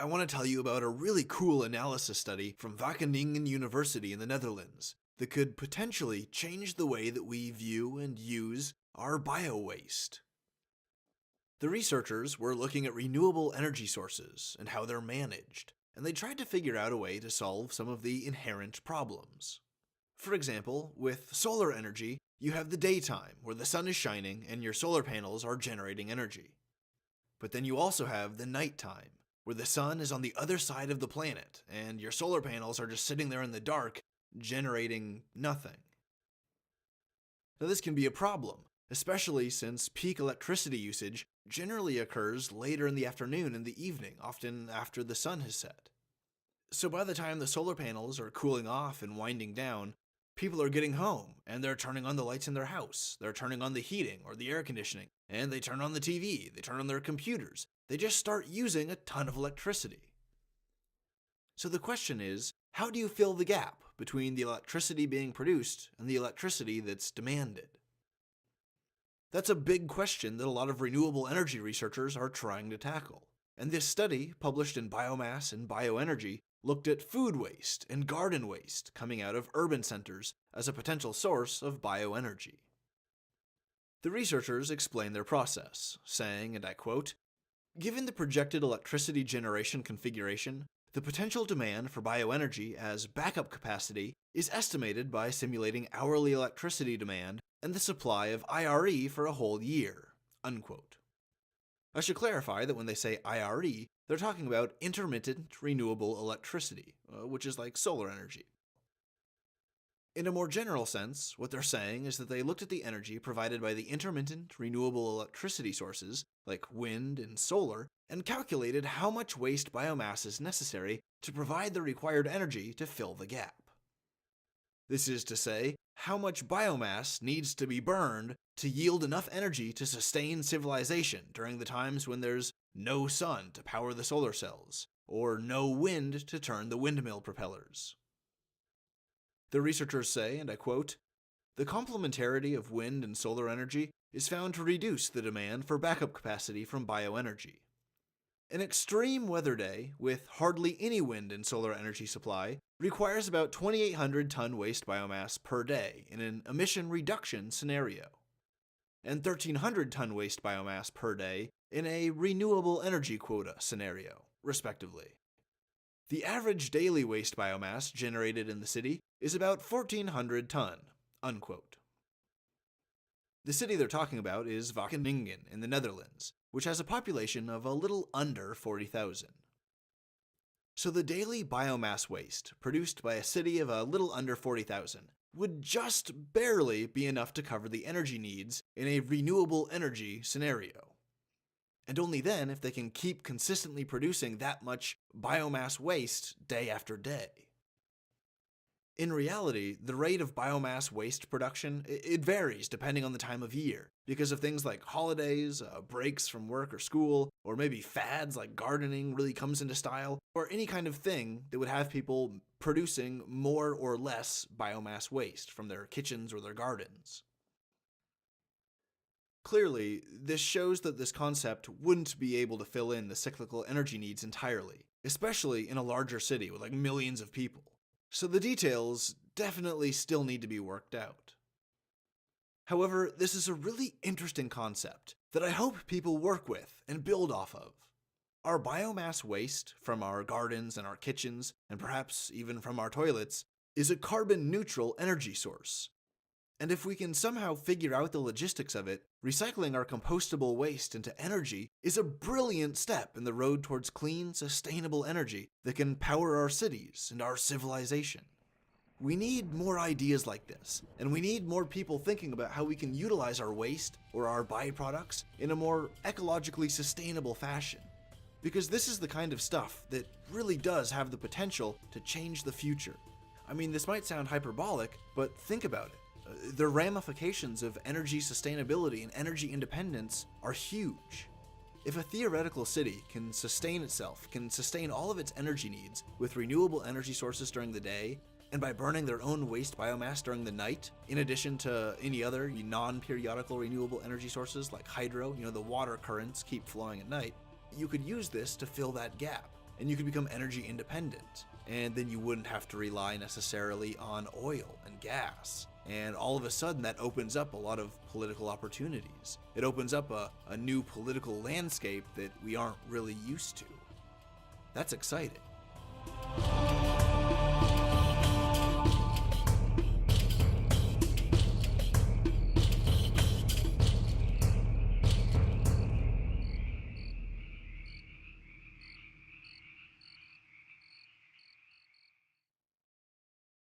I want to tell you about a really cool analysis study from Wageningen University in the Netherlands that could potentially change the way that we view and use our bio-waste. The researchers were looking at renewable energy sources and how they're managed, and they tried to figure out a way to solve some of the inherent problems. For example, with solar energy, you have the daytime where the sun is shining and your solar panels are generating energy. But then you also have the nighttime, where the sun is on the other side of the planet and your solar panels are just sitting there in the dark, generating nothing. Now this can be a problem, especially since peak electricity usage generally occurs later in the afternoon and the evening, often after the sun has set. So by the time the solar panels are cooling off and winding down, people are getting home and they're turning on the lights in their house, they're turning on the heating or the air conditioning, and they turn on the TV, they turn on their computers. They just start using a ton of electricity. So the question is, how do you fill the gap between the electricity being produced and the electricity that's demanded? That's a big question that a lot of renewable energy researchers are trying to tackle. And this study, published in Biomass and Bioenergy, looked at food waste and garden waste coming out of urban centers as a potential source of bioenergy. The researchers explain their process, saying, and I quote, "Given the projected electricity generation configuration, the potential demand for bioenergy as backup capacity is estimated by simulating hourly electricity demand and the supply of IRE for a whole year." Unquote. I should clarify that when they say IRE, they're talking about intermittent renewable electricity, which is like solar energy. In a more general sense, what they're saying is that they looked at the energy provided by the intermittent renewable electricity sources, like wind and solar, and calculated how much waste biomass is necessary to provide the required energy to fill the gap. This is to say, how much biomass needs to be burned to yield enough energy to sustain civilization during the times when there's no sun to power the solar cells, or no wind to turn the windmill propellers. The researchers say, and I quote, "The complementarity of wind and solar energy is found to reduce the demand for backup capacity from bioenergy. An extreme weather day with hardly any wind and solar energy supply requires about 2,800 ton waste biomass per day in an emission reduction scenario, and 1,300 ton waste biomass per day in a renewable energy quota scenario, respectively. The average daily waste biomass generated in the city is about 1,400 ton." Unquote. The city they're talking about is Wageningen in the Netherlands, which has a population of a little under 40,000. So the daily biomass waste produced by a city of a little under 40,000 would just barely be enough to cover the energy needs in a renewable energy scenario. And only then if they can keep consistently producing that much biomass waste day after day. In reality, the rate of biomass waste production, it varies depending on the time of year, because of things like holidays, breaks from work or school, or maybe fads like gardening really comes into style, or any kind of thing that would have people producing more or less biomass waste from their kitchens or their gardens. Clearly, this shows that this concept wouldn't be able to fill in the cyclical energy needs entirely, especially in a larger city with like millions of people. So the details definitely still need to be worked out. However, this is a really interesting concept that I hope people work with and build off of. Our biomass waste from our gardens and our kitchens, and perhaps even from our toilets, is a carbon-neutral energy source. And if we can somehow figure out the logistics of it, recycling our compostable waste into energy is a brilliant step in the road towards clean, sustainable energy that can power our cities and our civilization. We need more ideas like this, and we need more people thinking about how we can utilize our waste or our byproducts in a more ecologically sustainable fashion. Because this is the kind of stuff that really does have the potential to change the future. I mean, this might sound hyperbolic, but think about it. The ramifications of energy sustainability and energy independence are huge. If a theoretical city can sustain itself, can sustain all of its energy needs with renewable energy sources during the day, and by burning their own waste biomass during the night, in addition to any other non-periodical renewable energy sources like hydro, the water currents keep flowing at night, you could use this to fill that gap. and you could become energy independent. And then you wouldn't have to rely necessarily on oil and gas. And all of a sudden that opens up a lot of political opportunities. It opens up a new political landscape that we aren't really used to. That's exciting.